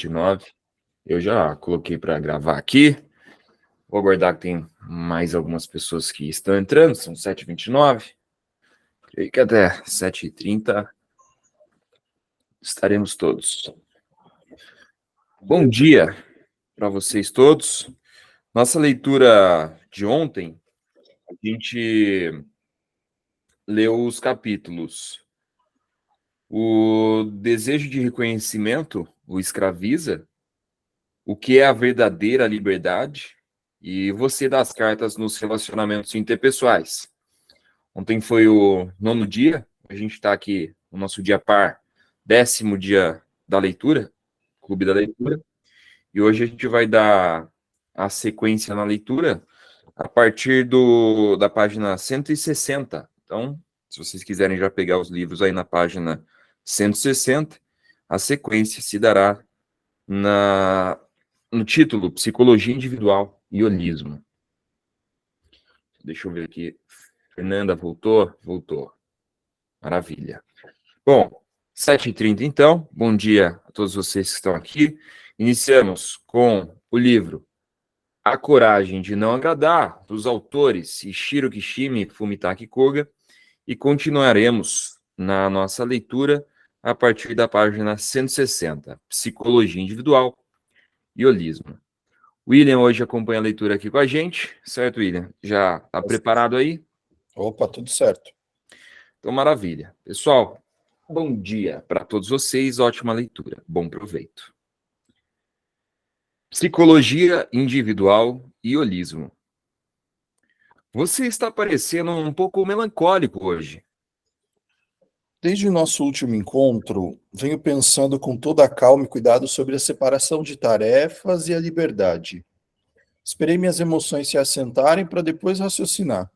29. Eu já coloquei para gravar aqui. Vou aguardar que tem mais algumas pessoas que estão entrando. São 7h29. Creio que até 7h30 estaremos todos. Bom dia para vocês todos. Nossa leitura de ontem, a gente leu os capítulos O Desejo de Reconhecimento o escraviza, O que é a verdadeira liberdade e Você das cartas nos relacionamentos interpessoais. Ontem foi o 9º dia, a gente está aqui no nosso dia par, 10º dia da leitura, Clube da Leitura, e hoje a gente vai dar a sequência na leitura a partir da página 160. Então, se vocês quiserem já pegar os livros aí na página 160, a sequência se dará no título Psicologia Individual e Holismo. Deixa eu ver aqui. Fernanda voltou? Voltou. Maravilha. Bom, 7h30 então. Bom dia a todos vocês que estão aqui. Iniciamos com o livro A Coragem de Não Agradar, dos autores Ishiro Kishimi e Fumitaki Koga, e continuaremos na nossa leitura a partir da página 160, Psicologia Individual e Holismo. William hoje acompanha a leitura aqui com a gente, certo, William? Já está preparado aí? Opa, tudo certo. Então, maravilha. Pessoal, bom dia para todos vocês, ótima leitura, bom proveito. Psicologia Individual e Holismo. Você está parecendo um pouco melancólico hoje. Desde o nosso último encontro, venho pensando com toda a calma e cuidado sobre a separação de tarefas e a liberdade. Esperei minhas emoções se assentarem para depois raciocinar,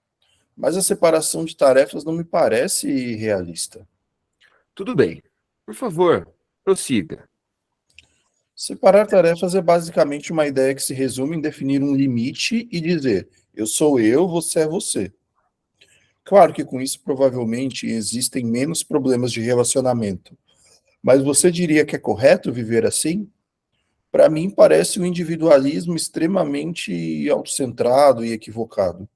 mas a separação de tarefas não me parece realista. Tudo bem. Por favor, prossiga. Separar tarefas é basicamente uma ideia que se resume em definir um limite e dizer: eu sou eu, você é você. Claro que com isso provavelmente existem menos problemas de relacionamento, mas você diria que é correto viver assim? Para mim, parece um individualismo extremamente autocentrado e equivocado.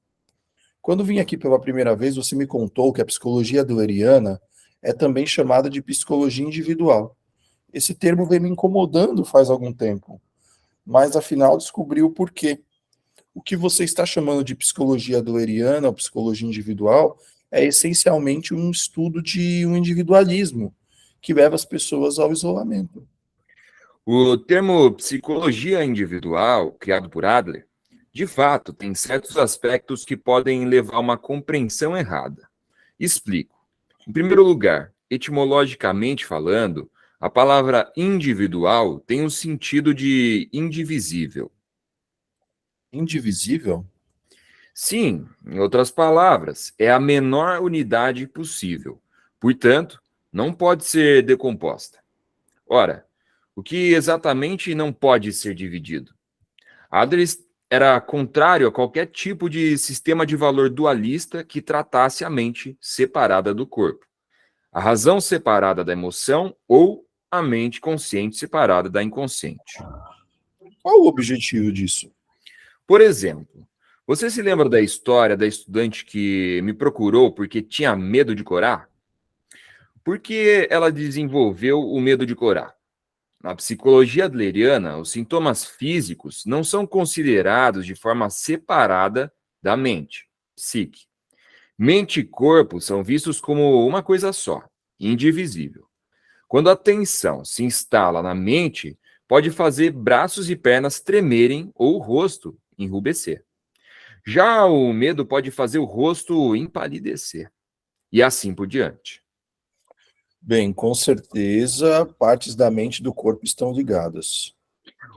Quando vim aqui pela primeira vez, você me contou que a psicologia adleriana é também chamada de psicologia individual. Esse termo vem me incomodando faz algum tempo, mas afinal descobri o porquê. O que você está chamando de psicologia adleriana ou psicologia individual é essencialmente um estudo de um individualismo que leva as pessoas ao isolamento. O termo psicologia individual, criado por Adler, de fato, tem certos aspectos que podem levar a uma compreensão errada. Explico. Em primeiro lugar, etimologicamente falando, a palavra individual tem o sentido de indivisível. Indivisível? Sim, em outras palavras, é a menor unidade possível. Portanto, não pode ser decomposta. Ora, o que exatamente não pode ser dividido? Adler era contrário a qualquer tipo de sistema de valor dualista que tratasse a mente separada do corpo, a razão separada da emoção ou a mente consciente separada da inconsciente. Qual o objetivo disso? Por exemplo, você se lembra da história da estudante que me procurou porque tinha medo de corar? Por que ela desenvolveu o medo de corar? Na psicologia adleriana, os sintomas físicos não são considerados de forma separada da mente, psique. Mente e corpo são vistos como uma coisa só, indivisível. Quando a tensão se instala na mente, pode fazer braços e pernas tremerem ou o rosto enrubescer. Já o medo pode fazer o rosto empalidecer, e assim por diante. Bem, com certeza, partes da mente e do corpo estão ligadas.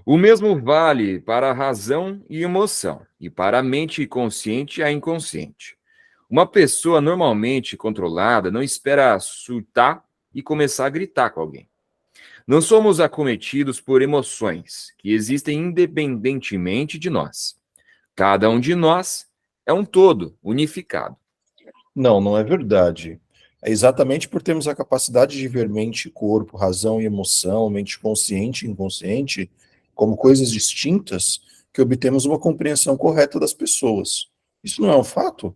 O mesmo vale para a razão e emoção, e para a mente consciente e a inconsciente. Uma pessoa normalmente controlada não espera surtar e começar a gritar com alguém. Não somos acometidos por emoções que existem independentemente de nós. Cada um de nós é um todo unificado. Não, não é verdade. É exatamente por termos a capacidade de ver mente, corpo, razão e emoção, mente consciente e inconsciente, como coisas distintas, que obtemos uma compreensão correta das pessoas. Isso não é um fato?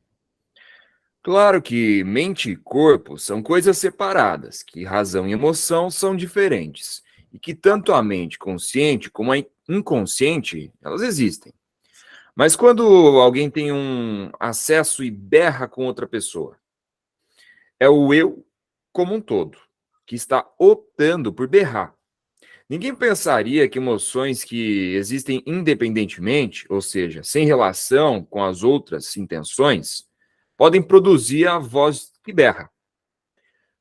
Claro que mente e corpo são coisas separadas, que razão e emoção são diferentes, e que tanto a mente consciente como a inconsciente, elas existem. Mas quando alguém tem um acesso e berra com outra pessoa, é o eu como um todo, que está optando por berrar. Ninguém pensaria que emoções que existem independentemente, ou seja, sem relação com as outras intenções, podem produzir a voz que berra.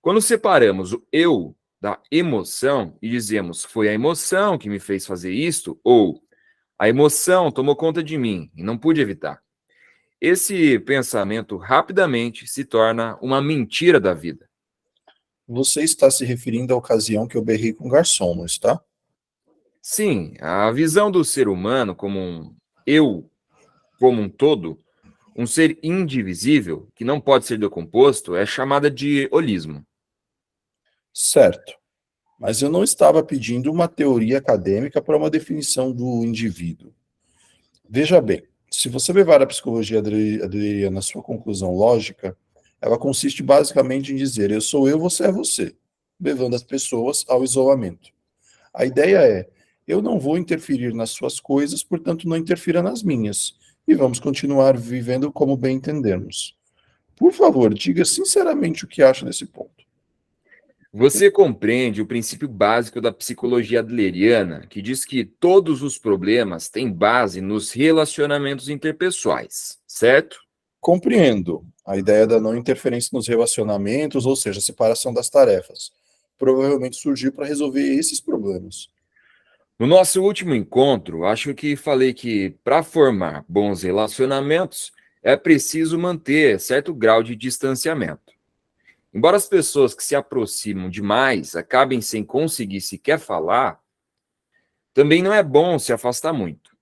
Quando separamos o eu da emoção e dizemos foi a emoção que me fez fazer isto, ou a emoção tomou conta de mim e não pude evitar, esse pensamento rapidamente se torna uma mentira da vida. Você está se referindo à ocasião que eu berrei com o garçom, não está? Sim, a visão do ser humano como um eu como um todo, um ser indivisível, que não pode ser decomposto, é chamada de holismo. Certo. Mas eu não estava pedindo uma teoria acadêmica para uma definição do indivíduo. Veja bem, se você levar a psicologia adleriana na sua conclusão lógica, ela consiste basicamente em dizer eu sou eu, você é você, levando as pessoas ao isolamento. A ideia é eu não vou interferir nas suas coisas, portanto não interfira nas minhas, e vamos continuar vivendo como bem entendermos. Por favor, diga sinceramente o que acha desse ponto. Você compreende o princípio básico da psicologia adleriana, que diz que todos os problemas têm base nos relacionamentos interpessoais, certo? Compreendo a ideia da não interferência nos relacionamentos, ou seja, a separação das tarefas. Provavelmente surgiu para resolver esses problemas. No nosso último encontro, acho que falei que para formar bons relacionamentos é preciso manter certo grau de distanciamento. Embora as pessoas que se aproximam demais acabem sem conseguir sequer falar, também não é bom se afastar muito.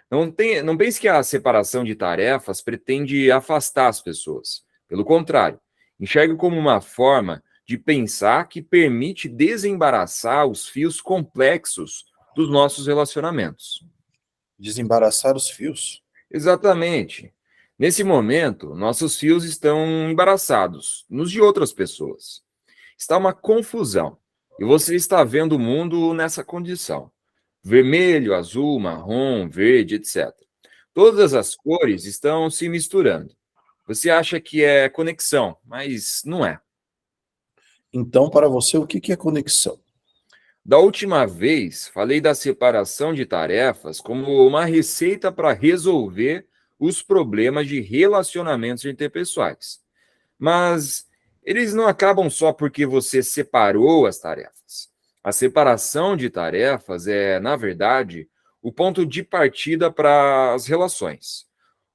Não pense que a separação de tarefas pretende afastar as pessoas. Pelo contrário, enxergue como uma forma de pensar que permite desembaraçar os fios complexos dos nossos relacionamentos. Desembaraçar os fios. Exatamente. Nesse momento, nossos fios estão embaraçados, nos de outras pessoas. Está uma confusão, e você está vendo o mundo nessa condição. Vermelho, azul, marrom, verde, etc. Todas as cores estão se misturando. Você acha que é conexão, mas não é. Então, para você, o que é conexão? Da última vez, falei da separação de tarefas como uma receita para resolver os problemas de relacionamentos interpessoais. Mas eles não acabam só porque você separou as tarefas. A separação de tarefas é, na verdade, o ponto de partida para as relações.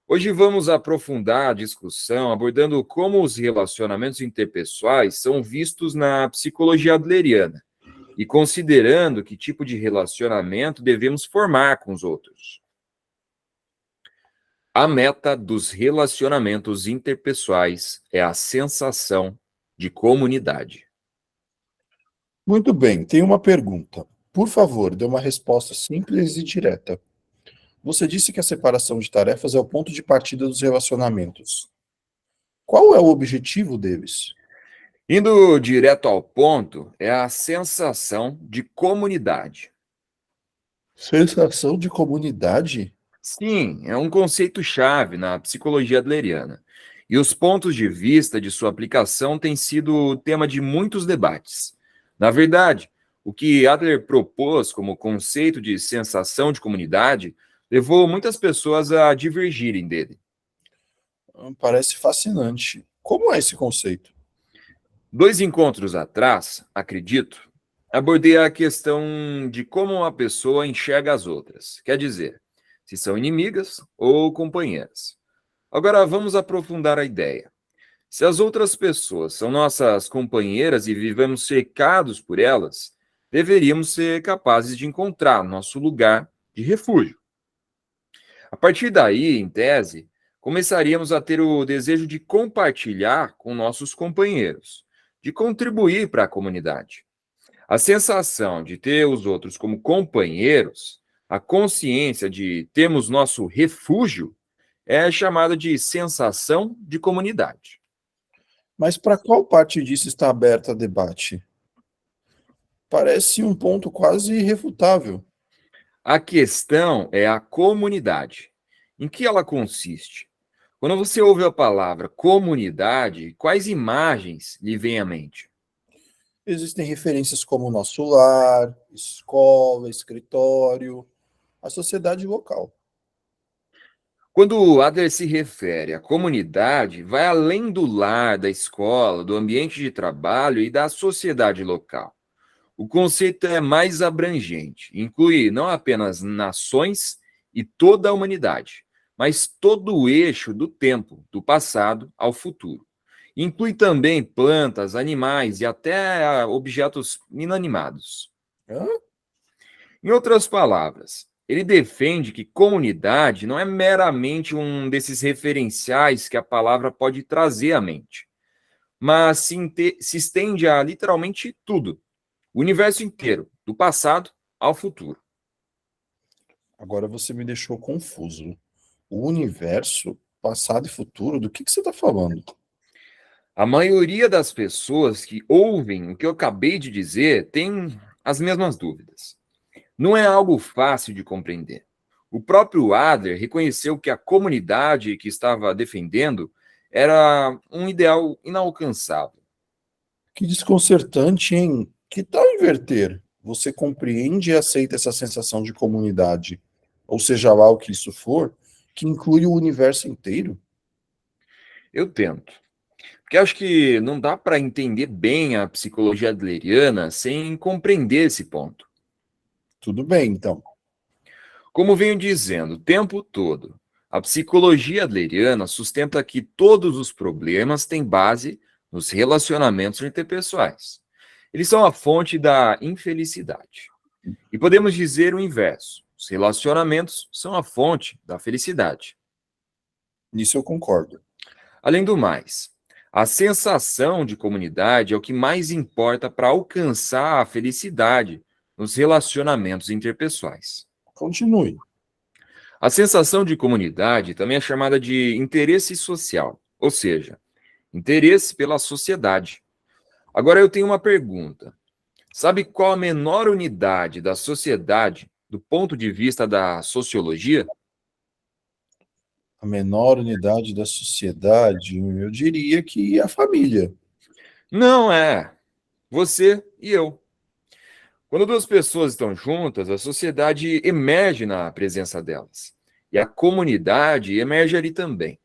Hoje vamos aprofundar a discussão abordando como os relacionamentos interpessoais são vistos na psicologia adleriana e considerando que tipo de relacionamento devemos formar com os outros. A meta dos relacionamentos interpessoais é a sensação de comunidade. Muito bem, tenho uma pergunta. Por favor, dê uma resposta simples e direta. Você disse que a separação de tarefas é o ponto de partida dos relacionamentos. Qual é o objetivo deles? Indo direto ao ponto, é a sensação de comunidade. Sensação de comunidade? Sim, é um conceito-chave na psicologia adleriana. E os pontos de vista de sua aplicação têm sido tema de muitos debates. Na verdade, o que Adler propôs como conceito de sensação de comunidade levou muitas pessoas a divergirem dele. Parece fascinante. Como é esse conceito? 2 encontros atrás, acredito, abordei a questão de como uma pessoa enxerga as outras. Quer dizer, se são inimigas ou companheiras. Agora vamos aprofundar a ideia. Se as outras pessoas são nossas companheiras e vivemos cercados por elas, deveríamos ser capazes de encontrar nosso lugar de refúgio. A partir daí, em tese, começaríamos a ter o desejo de compartilhar com nossos companheiros, de contribuir para a comunidade. A sensação de ter os outros como companheiros, a consciência de termos nosso refúgio, é chamada de sensação de comunidade. Mas para qual parte disso está aberta a debate? Parece um ponto quase irrefutável. A questão é a comunidade. Em que ela consiste? Quando você ouve a palavra comunidade, quais imagens lhe vêm à mente? Existem referências como nosso lar, escola, escritório, a sociedade local. Quando Adler se refere à comunidade, vai além do lar, da escola, do ambiente de trabalho e da sociedade local. O conceito é mais abrangente, inclui não apenas nações e toda a humanidade, mas todo o eixo do tempo, do passado ao futuro. Inclui também plantas, animais e até objetos inanimados. Hã? Em outras palavras, ele defende que comunidade não é meramente um desses referenciais que a palavra pode trazer à mente, mas se estende a literalmente tudo, o universo inteiro, do passado ao futuro. Agora você me deixou confuso. O universo, passado e futuro, do que você está falando? A maioria das pessoas que ouvem o que eu acabei de dizer tem as mesmas dúvidas. Não é algo fácil de compreender. O próprio Adler reconheceu que a comunidade que estava defendendo era um ideal inalcançável. Que desconcertante, hein? Que tal inverter? Você compreende e aceita essa sensação de comunidade, ou seja lá o que isso for, que inclui o universo inteiro? Eu tento, porque acho que não dá para entender bem a psicologia adleriana sem compreender esse ponto. Tudo bem, então. Como venho dizendo o tempo todo, a psicologia adleriana sustenta que todos os problemas têm base nos relacionamentos interpessoais. Eles são a fonte da infelicidade. E podemos dizer o inverso: os relacionamentos são a fonte da felicidade. Nisso eu concordo. Além do mais, a sensação de comunidade é o que mais importa para alcançar a felicidade nos relacionamentos interpessoais. Continue. A sensação de comunidade também é chamada de interesse social, ou seja, interesse pela sociedade. Agora eu tenho uma pergunta. Sabe qual a menor unidade da sociedade do ponto de vista da sociologia? A menor unidade da sociedade, eu diria que é a família. Não é você e eu. Quando duas pessoas estão juntas, a sociedade emerge na presença delas. E a comunidade emerge ali também.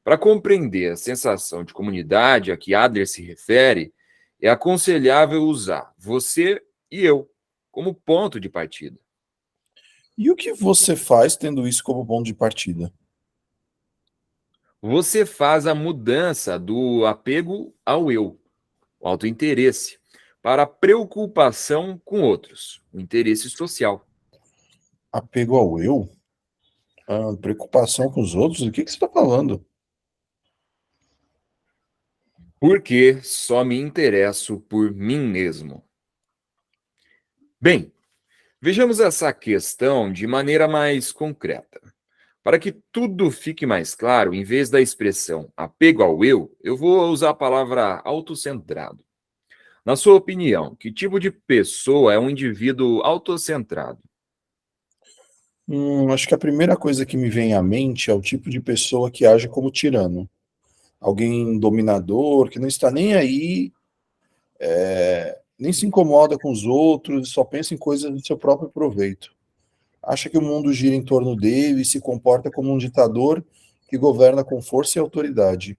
Para compreender a sensação de comunidade a que Adler se refere, é aconselhável usar você e eu como ponto de partida. E o que você faz tendo isso como ponto de partida? Você faz a mudança do apego ao eu, o autointeresse, para a preocupação com outros, o interesse social. Apego ao eu? Preocupação com os outros? Do que você está falando? Porque só me interesso por mim mesmo. Bem, vejamos essa questão de maneira mais concreta. Para que tudo fique mais claro, em vez da expressão apego ao eu vou usar a palavra autocentrado. Na sua opinião, que tipo de pessoa é um indivíduo autocentrado? Acho que a primeira coisa que me vem à mente é o tipo de pessoa que age como tirano. Alguém dominador, que não está nem aí, nem se incomoda com os outros, só pensa em coisas do seu próprio proveito. Acha que o mundo gira em torno dele e se comporta como um ditador que governa com força e autoridade.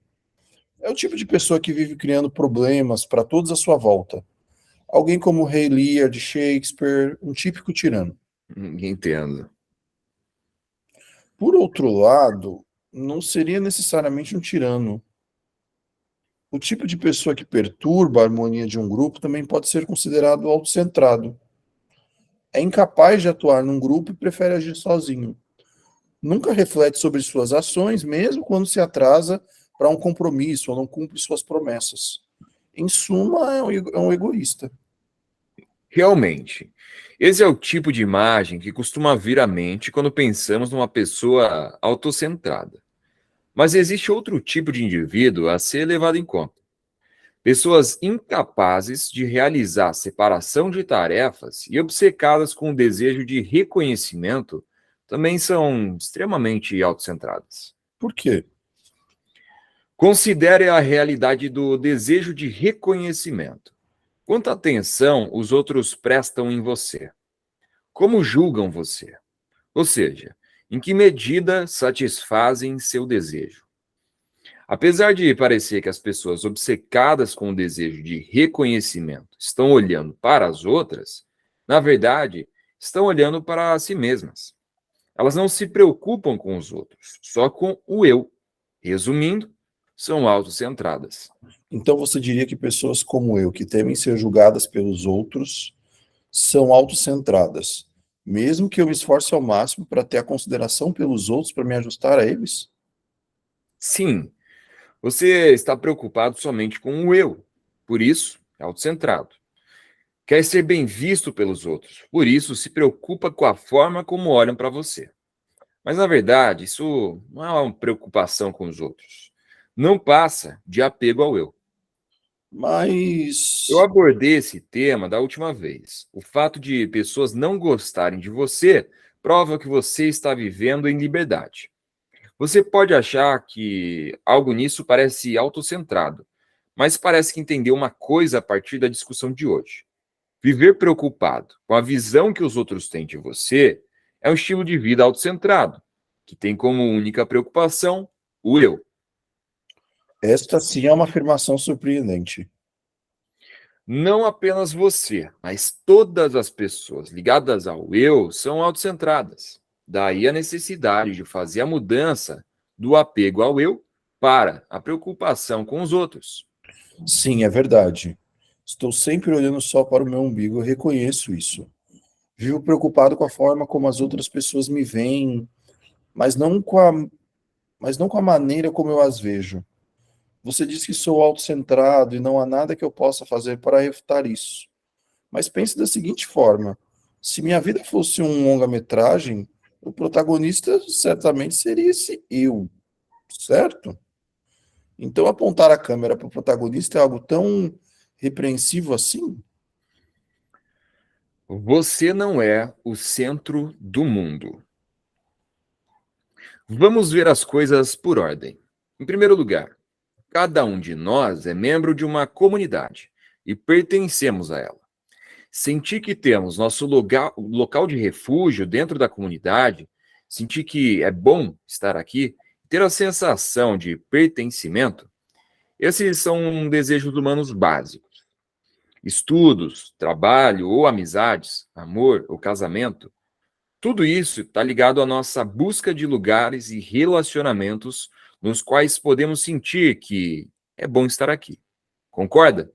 É o tipo de pessoa que vive criando problemas para todos à sua volta. Alguém como o Rei Lear de Shakespeare, um típico tirano. Entendo. Por outro lado, não seria necessariamente um tirano. O tipo de pessoa que perturba a harmonia de um grupo também pode ser considerado autocentrado. É incapaz de atuar num grupo e prefere agir sozinho. Nunca reflete sobre suas ações, mesmo quando se atrasa para um compromisso ou não cumpre suas promessas. Em suma, é um egoísta. Realmente, esse é o tipo de imagem que costuma vir à mente quando pensamos numa pessoa autocentrada. Mas existe outro tipo de indivíduo a ser levado em conta. Pessoas incapazes de realizar separação de tarefas e obcecadas com o desejo de reconhecimento também são extremamente autocentradas. Por quê? Considere a realidade do desejo de reconhecimento. Quanta atenção os outros prestam em você? Como julgam você? Ou seja, em que medida satisfazem seu desejo? Apesar de parecer que as pessoas obcecadas com o desejo de reconhecimento estão olhando para as outras, na verdade, estão olhando para si mesmas. Elas não se preocupam com os outros, só com o eu. Resumindo, são autocentradas. Então você diria que pessoas como eu, que temem ser julgadas pelos outros, são autocentradas, mesmo que eu me esforce ao máximo para ter a consideração pelos outros, para me ajustar a eles? Sim, você está preocupado somente com o eu, por isso é autocentrado. Quer ser bem visto pelos outros, por isso se preocupa com a forma como olham para você. Mas, na verdade, isso não é uma preocupação com os outros. Não passa de apego ao eu. Eu Mas, abordei esse tema da última vez. O fato de pessoas não gostarem de você prova que você está vivendo em liberdade. Você pode achar que algo nisso parece autocentrado, mas parece que entendeu uma coisa a partir da discussão de hoje. Viver preocupado com a visão que os outros têm de você é um estilo de vida autocentrado, que tem como única preocupação o eu. esta sim é uma afirmação surpreendente. Não apenas você, mas todas as pessoas ligadas ao eu são autocentradas. Daí a necessidade de fazer a mudança do apego ao eu para a preocupação com os outros. Sim, é verdade. Estou sempre olhando só para o meu umbigo, eu reconheço isso. Vivo preocupado com a forma como as outras pessoas me veem, mas não com a maneira como eu as vejo. Você diz que sou autocentrado e não há nada que eu possa fazer para refutar isso. Mas pense da seguinte forma: se minha vida fosse um longa-metragem, o protagonista certamente seria esse eu, certo? Então apontar a câmera para o protagonista é algo tão repreensivo assim? Você não é o centro do mundo. Vamos ver as coisas por ordem. Em primeiro lugar, cada um de nós é membro de uma comunidade e pertencemos a ela. Sentir que temos nosso local de refúgio dentro da comunidade, sentir que é bom estar aqui, ter a sensação de pertencimento, esses são desejos humanos básicos. Estudos, trabalho ou amizades, amor ou casamento, tudo isso está ligado à nossa busca de lugares e relacionamentos nos quais podemos sentir que é bom estar aqui. Concorda?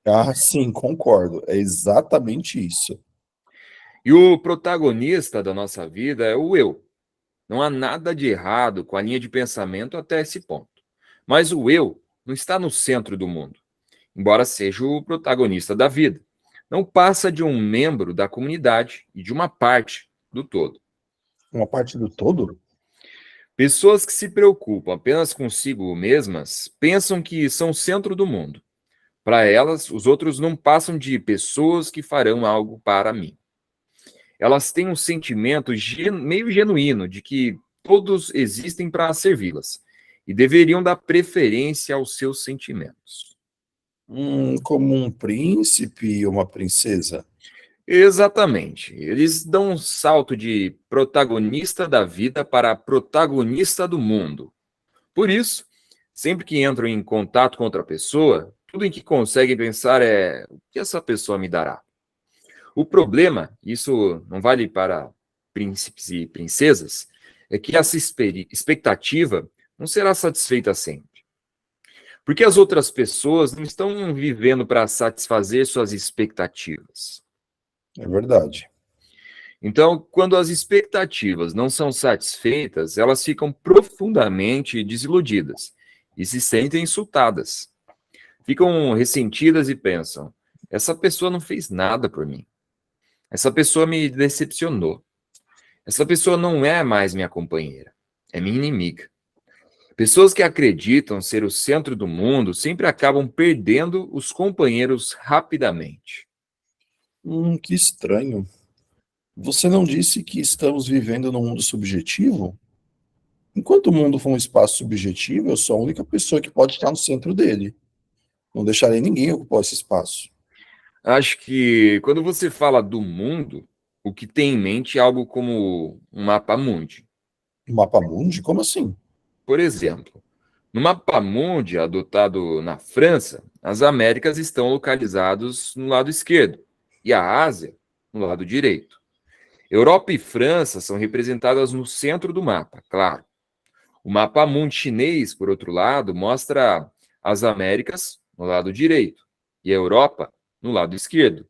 Ah, sim, concordo. É exatamente isso. E o protagonista da nossa vida é o eu. Não há nada de errado com a linha de pensamento até esse ponto. Mas o eu não está no centro do mundo, embora seja o protagonista da vida. Não passa de um membro da comunidade e de uma parte do todo. Uma parte do todo? Pessoas que se preocupam apenas consigo mesmas pensam que são o centro do mundo. Para elas, os outros não passam de pessoas que farão algo para mim. Elas têm um sentimento meio genuíno de que todos existem para servi-las e deveriam dar preferência aos seus sentimentos. Como um príncipe ou uma princesa? Exatamente. Eles dão um salto de protagonista da vida para protagonista do mundo. Por isso, sempre que entram em contato com outra pessoa, tudo em que conseguem pensar é o que essa pessoa me dará. O problema, isso não vale para príncipes e princesas, é que essa expectativa não será satisfeita sempre. Porque as outras pessoas não estão vivendo para satisfazer suas expectativas. É verdade. Então, quando as expectativas não são satisfeitas, elas ficam profundamente desiludidas e se sentem insultadas. ficam ressentidas e pensam: essa pessoa não fez nada por mim. Essa pessoa me decepcionou. Essa pessoa não é mais minha companheira, é minha inimiga. Pessoas que acreditam ser o centro do mundo sempre acabam perdendo os companheiros rapidamente. Que estranho. Você não disse que estamos vivendo num mundo subjetivo? Enquanto o mundo for um espaço subjetivo, eu sou a única pessoa que pode estar no centro dele. Não deixarei ninguém ocupar esse espaço. Acho que quando você fala do mundo, o que tem em mente é algo como um mapa mundi. O mapa mundi? Como assim? Por exemplo, no mapa mundi adotado na França, as Américas estão localizadas no lado esquerdo e a Ásia no lado direito. Europa e França são representadas no centro do mapa, claro. O mapa mundi chinês, por outro lado, mostra as Américas no lado direito e a Europa no lado esquerdo.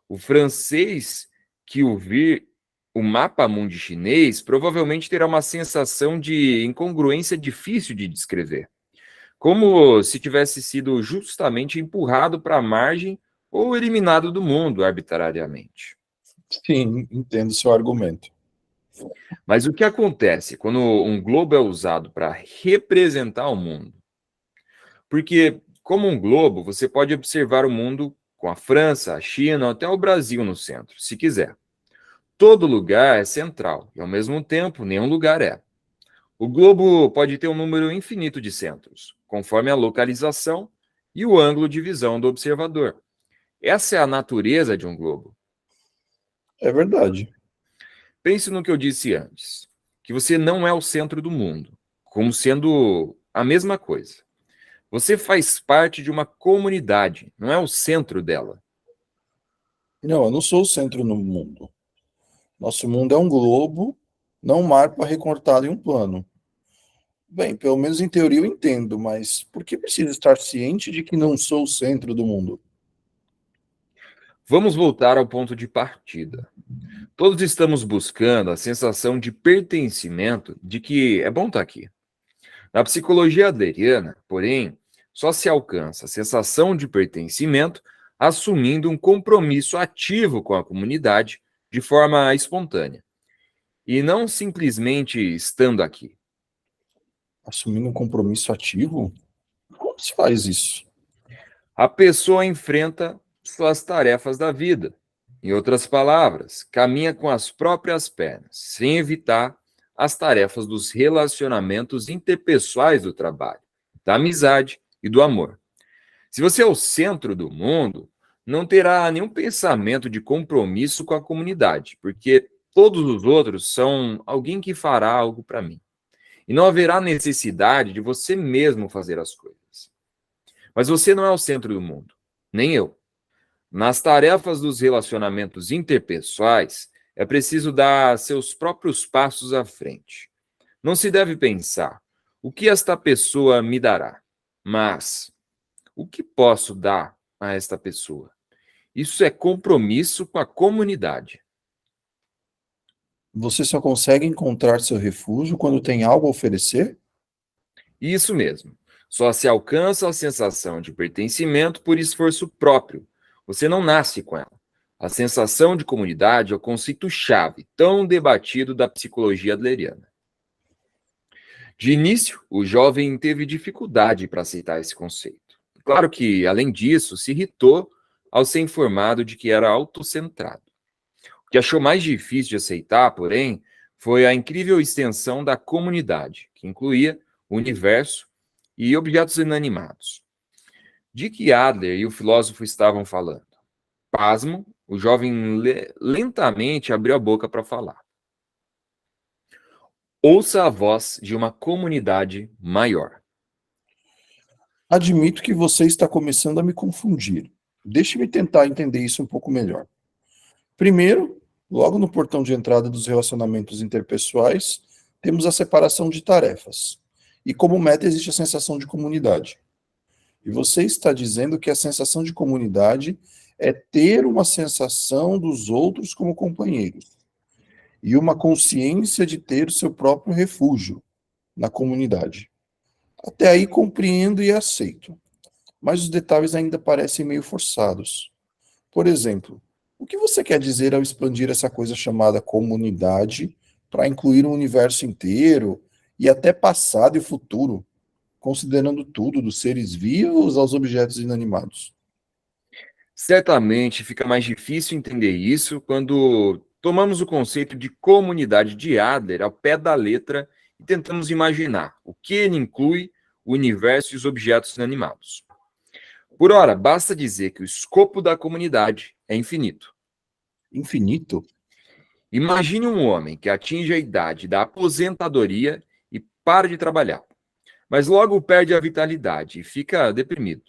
O francês que ouvir o mapa mundi chinês provavelmente terá uma sensação de incongruência difícil de descrever, como se tivesse sido justamente empurrado para a margem ou eliminado do mundo arbitrariamente. Sim, entendo seu argumento. Mas o que acontece quando um globo é usado para representar o mundo? Porque, como um globo, você pode observar o mundo com a França, a China, até o Brasil no centro, se quiser. Todo lugar é central e, ao mesmo tempo, nenhum lugar é. O globo pode ter um número infinito de centros, conforme a localização e o ângulo de visão do observador. Essa é a natureza de um globo. É verdade. Pense no que eu disse antes, que você não é o centro do mundo, como sendo a mesma coisa. Você faz parte de uma comunidade, não é o centro dela. Não, eu não sou o centro no mundo. Nosso mundo é um globo, não um mapa recortado em um plano. Bem, pelo menos em teoria eu entendo, mas por que preciso estar ciente de que não sou o centro do mundo? Vamos voltar ao ponto de partida. Todos estamos buscando a sensação de pertencimento, de que é bom estar aqui. Na psicologia adleriana, porém, só se alcança a sensação de pertencimento assumindo um compromisso ativo com a comunidade de forma espontânea, e não simplesmente estando aqui. Assumindo um compromisso ativo? Como se faz isso? A pessoa enfrenta suas tarefas da vida. Em outras palavras, caminha com as próprias pernas, sem evitar as tarefas dos relacionamentos interpessoais do trabalho, da amizade e do amor. Se você é o centro do mundo, não terá nenhum pensamento de compromisso com a comunidade, porque todos os outros são alguém que fará algo para mim. E não haverá necessidade de você mesmo fazer as coisas. Mas você não é o centro do mundo, nem eu. Nas tarefas dos relacionamentos interpessoais, é preciso dar seus próprios passos à frente. Não se deve pensar, o que esta pessoa me dará? Mas, o que posso dar a esta pessoa? Isso é compromisso com a comunidade. Você só consegue encontrar seu refúgio quando tem algo a oferecer? Isso mesmo. Só se alcança a sensação de pertencimento por esforço próprio. Você não nasce com ela. A sensação de comunidade é o conceito-chave, tão debatido da psicologia adleriana. De início, o jovem teve dificuldade para aceitar esse conceito. Claro que, além disso, se irritou ao ser informado de que era autocentrado. O que achou mais difícil de aceitar, porém, foi a incrível extensão da comunidade, que incluía o universo e objetos inanimados. De que Adler e o filósofo estavam falando? Pasmo, o jovem lentamente abriu a boca para falar. Ouça a voz de uma comunidade maior. Admito que você está começando a me confundir. Deixe-me tentar entender isso um pouco melhor. Primeiro, logo no portão de entrada dos relacionamentos interpessoais, temos a separação de tarefas. E como meta existe a sensação de comunidade. E você está dizendo que a sensação de comunidade é ter uma sensação dos outros como companheiros e uma consciência de ter o seu próprio refúgio na comunidade. Até aí compreendo e aceito. mas os detalhes ainda parecem meio forçados. Por exemplo, o que você quer dizer ao expandir essa coisa chamada comunidade para incluir o universo inteiro e até passado e futuro, considerando tudo, dos seres vivos aos objetos inanimados? Certamente fica mais difícil entender isso quando tomamos o conceito de comunidade de Adler ao pé da letra e tentamos imaginar o que ele inclui, o universo e os objetos inanimados. Por ora, basta dizer que o escopo da comunidade é infinito. Infinito? Imagine um homem que atinge a idade da aposentadoria e para de trabalhar, mas logo perde a vitalidade e fica deprimido.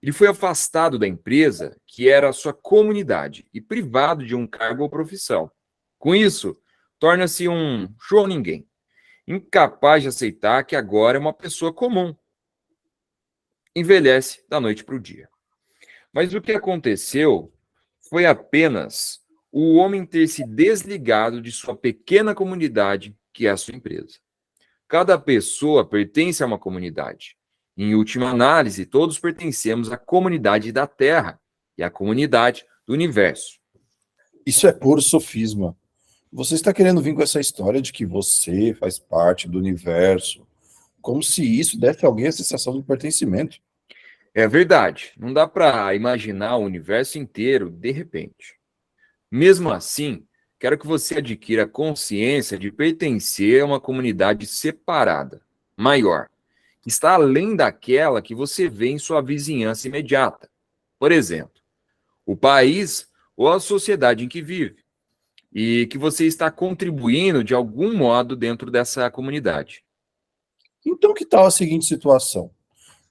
Ele foi afastado da empresa, que era a sua comunidade, e privado de um cargo ou profissão. Com isso, torna-se um show ninguém, incapaz de aceitar que agora é uma pessoa comum. Envelhece da noite para o dia. Mas o que aconteceu foi apenas o homem ter se desligado de sua pequena comunidade, que é a sua empresa. Cada pessoa pertence a uma comunidade. Em última análise, todos pertencemos à comunidade da Terra e à comunidade do universo. Isso é puro sofisma. Você está querendo vir com essa história de que você faz parte do universo, como se isso desse a alguém a sensação de pertencimento. É verdade, não dá para imaginar o universo inteiro de repente. Mesmo assim, quero que você adquira consciência de pertencer a uma comunidade separada, maior, que está além daquela que você vê em sua vizinhança imediata. Por exemplo, o país ou a sociedade em que vive, e que você está contribuindo de algum modo dentro dessa comunidade. Então, que tal a seguinte situação?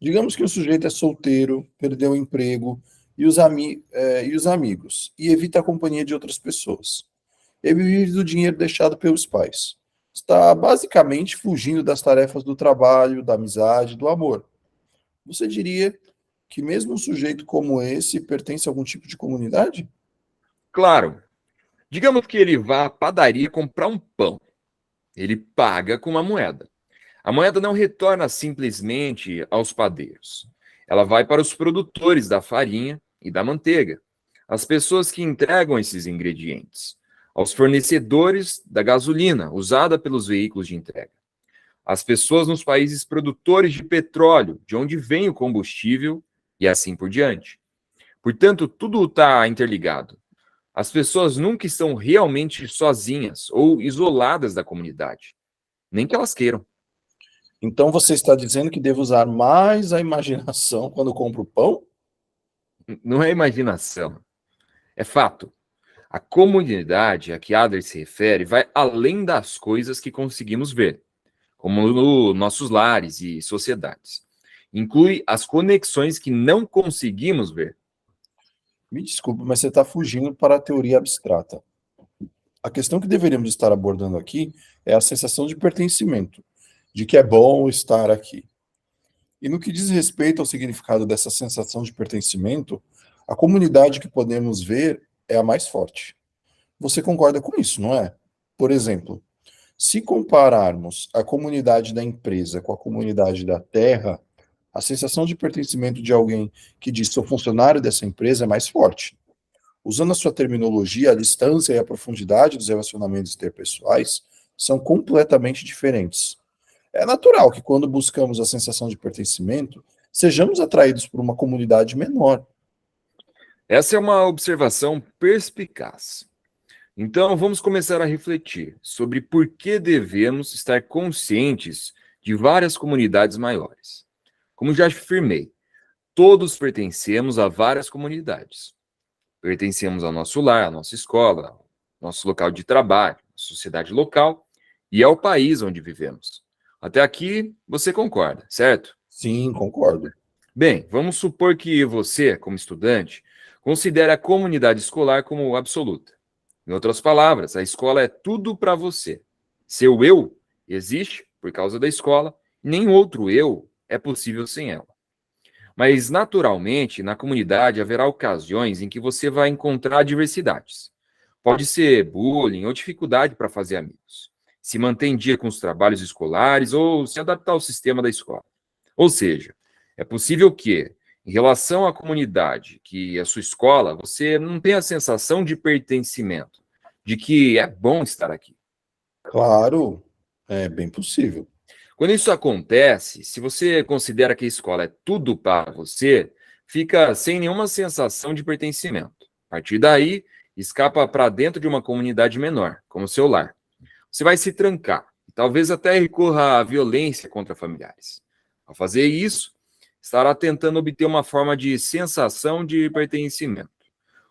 Digamos que o sujeito é solteiro, perdeu o emprego e os amigos, e evita a companhia de outras pessoas. Ele vive do dinheiro deixado pelos pais. Está basicamente fugindo das tarefas do trabalho, da amizade, do amor. Você diria que mesmo um sujeito como esse pertence a algum tipo de comunidade? Claro, digamos que ele vá à padaria comprar um pão. Ele paga com uma moeda. A moeda não retorna simplesmente aos padeiros. Ela vai para os produtores da farinha e da manteiga, as pessoas que entregam esses ingredientes, aos fornecedores da gasolina usada pelos veículos de entrega, às pessoas nos países produtores de petróleo, de onde vem o combustível e assim por diante. Portanto, tudo está interligado. As pessoas nunca estão realmente sozinhas ou isoladas da comunidade, nem que elas queiram. Então você está dizendo que devo usar mais a imaginação quando compro pão? Não é imaginação, é fato. A comunidade a que Adler se refere vai além das coisas que conseguimos ver, como nos nossos lares e sociedades. Inclui as conexões que não conseguimos ver. Me desculpe, mas você está fugindo para a teoria abstrata. A questão que deveríamos estar abordando aqui é a sensação de pertencimento, de que é bom estar aqui. E no que diz respeito ao significado dessa sensação de pertencimento, a comunidade que podemos ver é a mais forte. Você concorda com isso, não é? Por exemplo, se compararmos a comunidade da empresa com a comunidade da terra, a sensação de pertencimento de alguém que diz sou funcionário dessa empresa é mais forte. Usando a sua terminologia, a distância e a profundidade dos relacionamentos interpessoais são completamente diferentes. É natural que quando buscamos a sensação de pertencimento, sejamos atraídos por uma comunidade menor. Essa é uma observação perspicaz. Então, vamos começar a refletir sobre por que devemos estar conscientes de várias comunidades maiores. Como já afirmei, todos pertencemos a várias comunidades. Pertencemos ao nosso lar, à nossa escola, nosso local de trabalho, à sociedade local e ao país onde vivemos. Até aqui você concorda, certo? Sim, concordo. Bem, vamos supor que você, como estudante, considere a comunidade escolar como absoluta. Em outras palavras, a escola é tudo para você. Seu eu existe por causa da escola, e nenhum outro eu é possível sem ela. Mas, naturalmente, na comunidade haverá ocasiões em que você vai encontrar adversidades. Pode ser bullying ou dificuldade para fazer amigos, se manter em dia com os trabalhos escolares ou se adaptar ao sistema da escola. Ou seja, é possível que, Em relação à comunidade, que é a sua escola, você não tem a sensação de pertencimento, de que é bom estar aqui. Claro, é bem possível. Quando isso acontece, se você considera que a escola é tudo para você, fica sem nenhuma sensação de pertencimento. A partir daí, escapa para dentro de uma comunidade menor, como o seu lar. Você vai se trancar, e talvez até recorra à violência contra familiares. Ao fazer isso, estará tentando obter uma forma de sensação de pertencimento.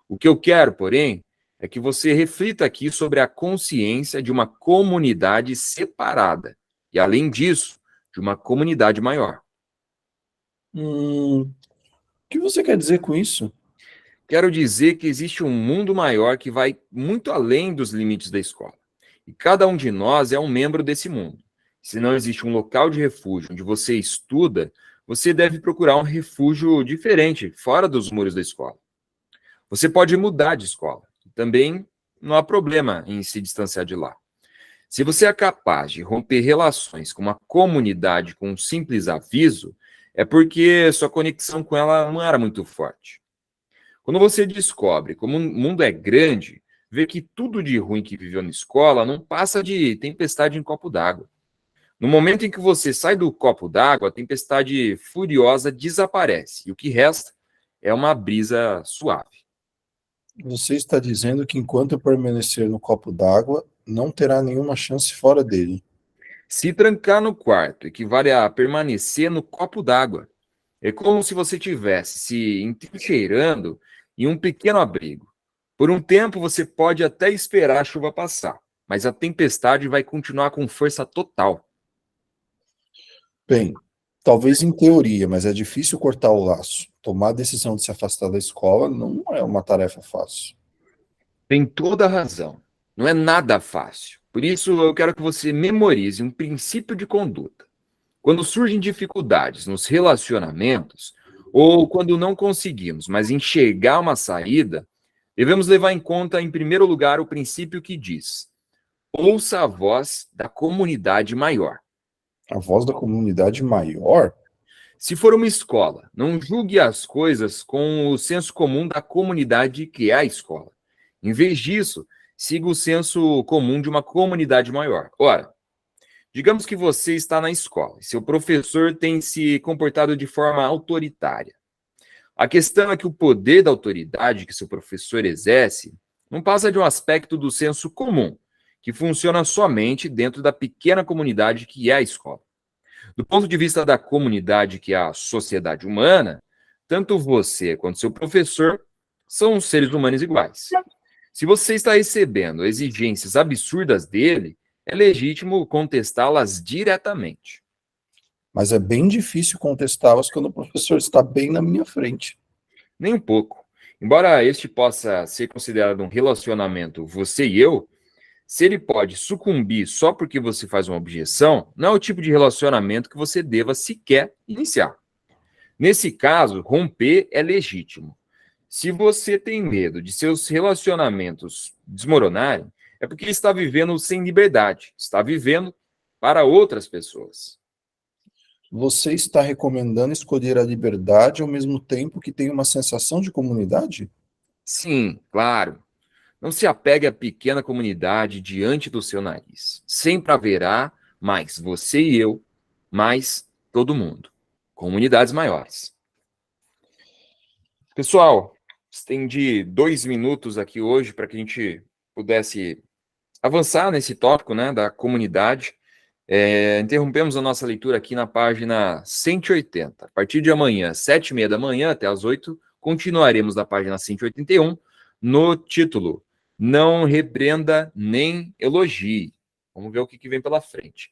O que eu quero, porém, é que você reflita aqui sobre a consciência de uma comunidade separada e, além disso, de uma comunidade maior. O que você quer dizer com isso? Quero dizer que existe um mundo maior que vai muito além dos limites da escola. E cada um de nós é um membro desse mundo. Se não existe um local de refúgio onde você estuda, você deve procurar um refúgio diferente, fora dos muros da escola. Você pode mudar de escola. Também não há problema em se distanciar de lá. Se você é capaz de romper relações com uma comunidade com um simples aviso, é porque sua conexão com ela não era muito forte. Quando você descobre como o mundo é grande, vê que tudo de ruim que viveu na escola não passa de tempestade em copo d'água. No momento em que você sai do copo d'água, a tempestade furiosa desaparece e o que resta é uma brisa suave. Você está dizendo que enquanto eu permanecer no copo d'água, não terá nenhuma chance fora dele. Se trancar no quarto equivale a permanecer no copo d'água. É como se você estivesse se entrincheirando em um pequeno abrigo. Por um tempo você pode até esperar a chuva passar, mas a tempestade vai continuar com força total. Bem, talvez em teoria, mas é difícil cortar o laço. Tomar a decisão de se afastar da escola não é uma tarefa fácil. Tem toda a razão. Não é nada fácil. Por isso eu quero que você memorize um princípio de conduta. Quando surgem dificuldades nos relacionamentos, ou quando não conseguimos, mas enxergar uma saída, devemos levar em conta, em primeiro lugar, o princípio que diz: ouça a voz da comunidade maior. A voz da comunidade maior? Se for uma escola, não julgue as coisas com o senso comum da comunidade que é a escola. Em vez disso, siga o senso comum de uma comunidade maior. Ora, digamos que você está na escola e seu professor tem se comportado de forma autoritária. A questão é que o poder da autoridade que seu professor exerce não passa de um aspecto do senso comum, que funciona somente dentro da pequena comunidade que é a escola. Do ponto de vista da comunidade que é a sociedade humana, tanto você quanto seu professor são seres humanos iguais. Se você está recebendo exigências absurdas dele, é legítimo contestá-las diretamente. Mas é bem difícil contestá-las quando o professor está bem na minha frente. Nem um pouco. Embora este possa ser considerado um relacionamento você e eu, se ele pode sucumbir só porque você faz uma objeção, não é o tipo de relacionamento que você deva sequer iniciar. Nesse caso, romper é legítimo. Se você tem medo de seus relacionamentos desmoronarem, é porque está vivendo sem liberdade, está vivendo para outras pessoas. Você está recomendando escolher a liberdade ao mesmo tempo que tem uma sensação de comunidade? Sim, claro. Não se apegue à pequena comunidade diante do seu nariz. Sempre haverá mais você e eu, mais todo mundo. Comunidades maiores. Pessoal, estendi 2 minutos aqui hoje para que a gente pudesse avançar nesse tópico, né, da comunidade. Interrompemos a nossa leitura aqui na página 180. A partir de amanhã, 7h30 da manhã até as 8, continuaremos na página 181, no título Não Repreenda Nem Elogie. Vamos ver o que vem pela frente.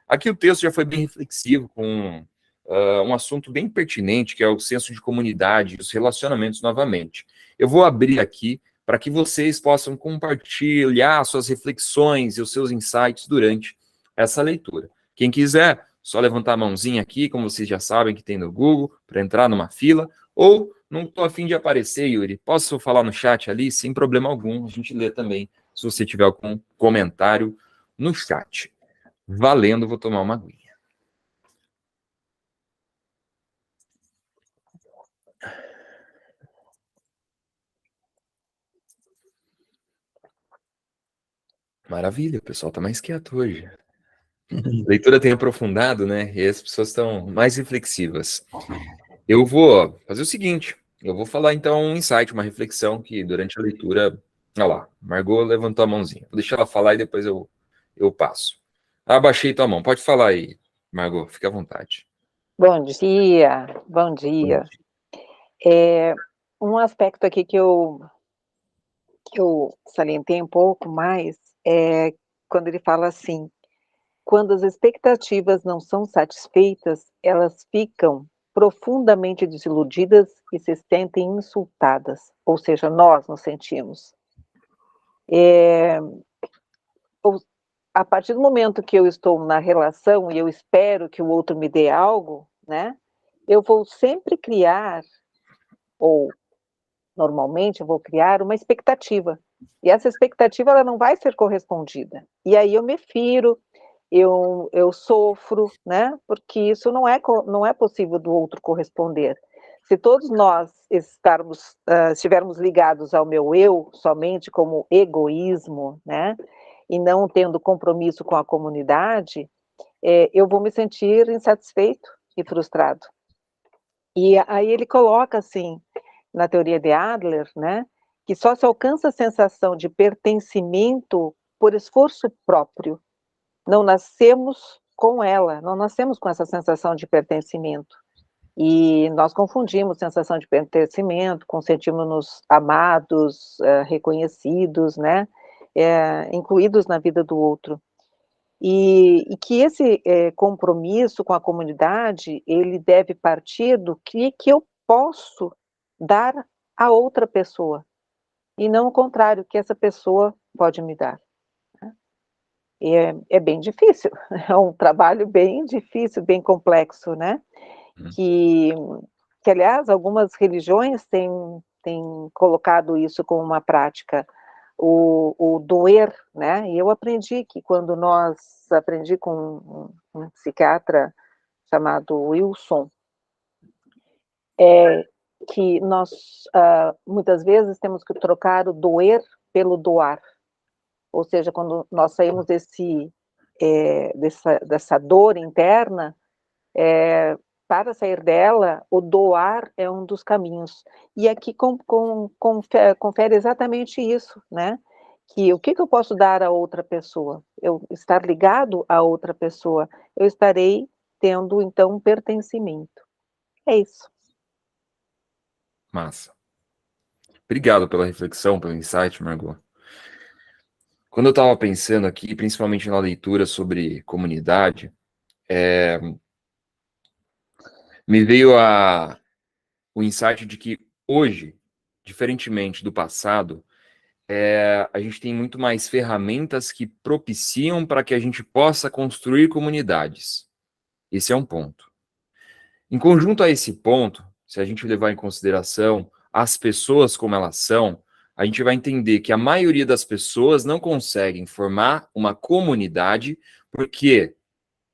Aqui o texto já foi bem reflexivo, com um assunto bem pertinente, que é o senso de comunidade e os relacionamentos novamente. Eu vou abrir aqui para que vocês possam compartilhar suas reflexões e os seus insights durante essa leitura. Quem quiser, só levantar a mãozinha aqui, como vocês já sabem que tem no Google, para entrar numa fila, ou não estou a fim de aparecer, Yuri, posso falar no chat ali, sem problema algum, a gente lê também, se você tiver algum comentário no chat. Valendo, vou tomar uma aguinha. Maravilha, o pessoal tá mais quieto hoje. A leitura tem aprofundado, né? E as pessoas estão mais reflexivas. Eu vou fazer o seguinte, eu vou falar então um insight, uma reflexão que durante a leitura... Olha lá, Margot levantou a mãozinha. Vou deixar ela falar e depois eu passo. Abaixei tua mão, pode falar aí, Margot, fique à vontade. Bom dia, bom dia. Um aspecto aqui que eu salientei um pouco mais é quando ele fala assim: quando as expectativas não são satisfeitas, elas ficam profundamente desiludidas e se sentem insultadas, ou seja, nós nos sentimos. A partir do momento que eu estou na relação e eu espero que o outro me dê algo, né, eu vou sempre criar, ou normalmente eu vou criar uma expectativa. E essa expectativa ela não vai ser correspondida. E aí eu me firo, eu sofro, né? Porque isso não é possível do outro corresponder. Se todos nós estivermos ligados ao meu eu somente como egoísmo, né? E não tendo compromisso com a comunidade, eu vou me sentir insatisfeito e frustrado. E aí ele coloca assim, na teoria de Adler, né, que só se alcança a sensação de pertencimento por esforço próprio. Não nascemos com ela, não nascemos com essa sensação de pertencimento. E nós confundimos sensação de pertencimento com sentirmos-nos amados, reconhecidos, né, incluídos na vida do outro. E que esse compromisso com a comunidade, ele deve partir do que eu posso dar a outra pessoa, e não o contrário, que essa pessoa pode me dar. Né? E é bem difícil, é um trabalho bem difícil, bem complexo, né? Que aliás, algumas religiões têm colocado isso como uma prática, o doer, né? E eu aprendi aprendi com um psiquiatra chamado Wilson, que nós muitas vezes temos que trocar o doer pelo doar, ou seja, quando nós saímos dessa dor interna, para sair dela, o doar é um dos caminhos. E aqui confere exatamente isso, né? Que o que eu posso dar a outra pessoa? Eu estar ligado a outra pessoa, eu estarei tendo, então, um pertencimento. É isso. Massa. Obrigado pela reflexão, pelo insight, Margot. Quando eu estava pensando aqui, principalmente na leitura sobre comunidade, me veio o insight de que hoje, diferentemente do passado, a gente tem muito mais ferramentas que propiciam para que a gente possa construir comunidades. Esse é um ponto. Em conjunto a esse ponto, se a gente levar em consideração as pessoas como elas são, a gente vai entender que a maioria das pessoas não conseguem formar uma comunidade porque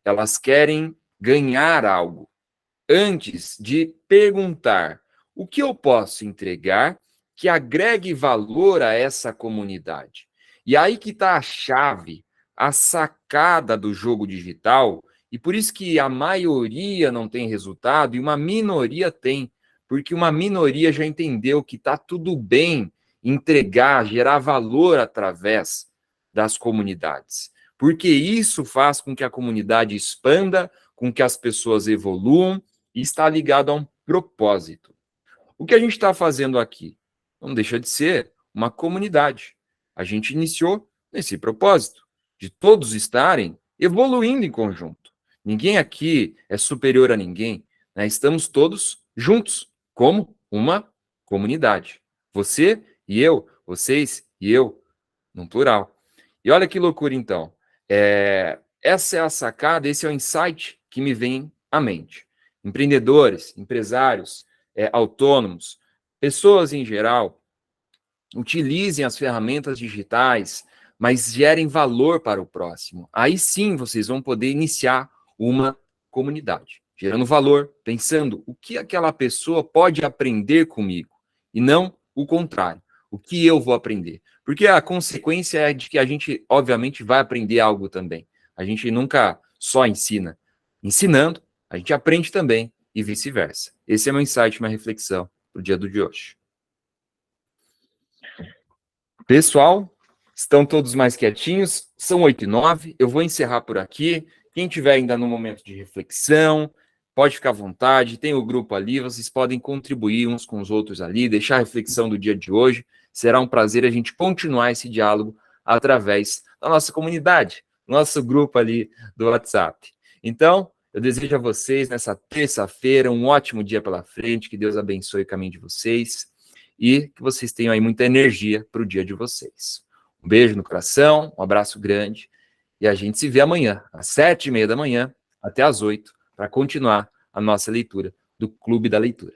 elas querem ganhar algo antes de perguntar o que eu posso entregar que agregue valor a essa comunidade. E aí que está a chave, a sacada do jogo digital, e por isso que a maioria não tem resultado e uma minoria tem, porque uma minoria já entendeu que está tudo bem entregar, gerar valor através das comunidades. Porque isso faz com que a comunidade expanda, com que as pessoas evoluam e está ligado a um propósito. O que a gente está fazendo aqui? Não deixa de ser uma comunidade. A gente iniciou nesse propósito, de todos estarem evoluindo em conjunto. Ninguém aqui é superior a ninguém, né? Estamos todos juntos, como uma comunidade. Você e eu, vocês e eu, no plural. E olha que loucura, então. Essa é a sacada, esse é o insight que me vem à mente. Empreendedores, empresários, autônomos, pessoas em geral, utilizem as ferramentas digitais, mas gerem valor para o próximo. Aí sim vocês vão poder iniciar uma comunidade, gerando valor, pensando o que aquela pessoa pode aprender comigo, e não o contrário, o que eu vou aprender. Porque a consequência é de que a gente, obviamente, vai aprender algo também. A gente nunca só ensina. Ensinando, a gente aprende também e vice-versa. Esse é meu insight, minha reflexão para o dia de hoje. Pessoal, estão todos mais quietinhos? São 8h09, eu vou encerrar por aqui. Quem tiver ainda no momento de reflexão, pode ficar à vontade, tem o grupo ali, vocês podem contribuir uns com os outros ali, deixar a reflexão do dia de hoje. Será um prazer a gente continuar esse diálogo através da nossa comunidade, nosso grupo ali do WhatsApp. Então, eu desejo a vocês, nessa terça-feira, um ótimo dia pela frente, que Deus abençoe o caminho de vocês e que vocês tenham aí muita energia para o dia de vocês. Um beijo no coração, um abraço grande e a gente se vê amanhã, às 7h30 da manhã, até às 8h, para continuar a nossa leitura do Clube da Leitura.